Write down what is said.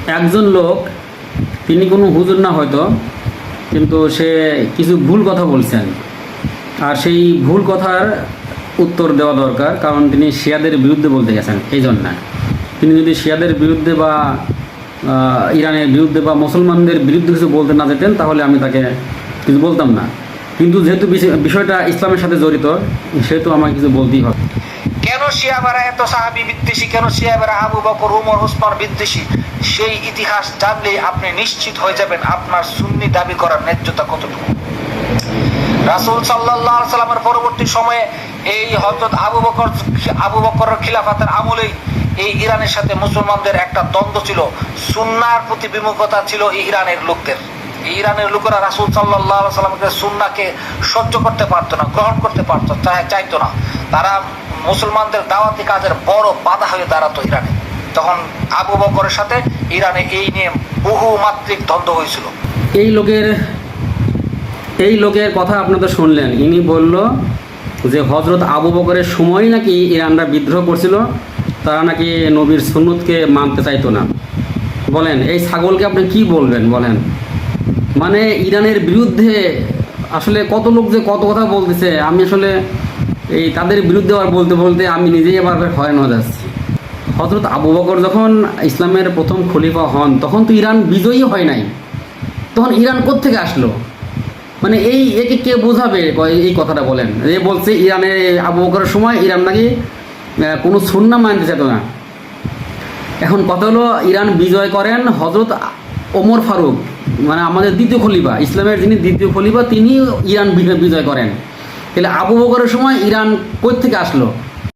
একজন লোক, তিনি কোনো হুজুর না হয়তো, কিন্তু সে কিছু ভুল কথা বলছেন, আর সেই ভুল কথার উত্তর দেওয়া দরকার, কারণ তিনি শিয়াদের বিরুদ্ধে বলতে গেছেন। এই জন্য তিনি যদি শিয়াদের বিরুদ্ধে বা ইরানের বিরুদ্ধে বা মুসলমানদের বিরুদ্ধে কিছু বলতে না যেতেন, তাহলে আমি তাকে কিছু বলতাম না। কিন্তু যেহেতু বিষয়টা ইসলামের সাথে জড়িত, সেহেতু আমাকে কিছু বলতেই হবে। কেন শিয়াবারা এত সাহাবী বিদ্বেষী, কেন শিয়াবারা আবু বকর, উমর, ওসমান বিদ্বেষী, সেই ইতিহাস জানলে আপনি নিশ্চিত হয়ে যাবেন আপনার সুন্নি দাবি করার ন্যায্যতা কতটুকু। রাসূল সাল্লাল্লাহু আলাইহি সাল্লামের পরবর্তী সময়ে এই হযরত আবু বকরের খিলাফতের আমলেই এই ইরানের সাথে মুসলমানদের একটা দ্বন্দ্ব ছিল, সুন্নাহর প্রতি বিমুখতা ছিল এই ইরানের লোকদের। এই ইরানের লোকেরা রাসূল সাল্লাল্লাহু আলাইহি সাল্লামকে সুন্নাহকে সহ্য করতে পারতো না, গ্রহণ করতে পারতো, চাইতো না। তারা মুসলমানদের দাওয়াতি কাজের বড় বাধা হয়ে দাঁড়াতো ইরানে। তখন আবু বকরের সাথে ইরানে এই নিয়ে বহুমাত্রিক দ্বন্দ্ব হয়েছিল। এই লোকের কথা আপনারা শুনলেন। ইনি বলল যে হযরত আবু বকরের সময় নাকি ইরানরা বিদ্রোহ করছিল, তারা নাকি নবীর সুন্নতকে মানতে চাইতো না। বলেন, এই ছাগলকে আপনি কি বলবেন বলেন? মানে ইরানের বিরুদ্ধে আসলে কত লোক যে কত কথা বলতেছে, আমি আসলে এই তাদের বিরুদ্ধে আবার বলতে বলতে আমি নিজেই আবার হয়রান হয়ে যাচ্ছি। হযরত আবু বকর যখন ইসলামের প্রথম খলিফা হন, তখন তো ইরান বিজয়ী হয় নাই, তখন ইরান কোত্থেকে আসলো? মানে একে কে বোঝাবে এই কথাটা বলেন? এ বলছে ইরানে আবু বকরের সময় ইরান নাকি কোনো সুন্নাহ মানতে চাইতো না। এখন কথা হলো, ইরান বিজয় করেন হযরত ওমর ফারুক, মানে আমাদের দ্বিতীয় খলিফা, ইসলামের যিনি দ্বিতীয় খলিফা, তিনি ইরান বিজয় করেন। তাহলে আবু বকরের সময় ইরান কোথা থেকে আসলো?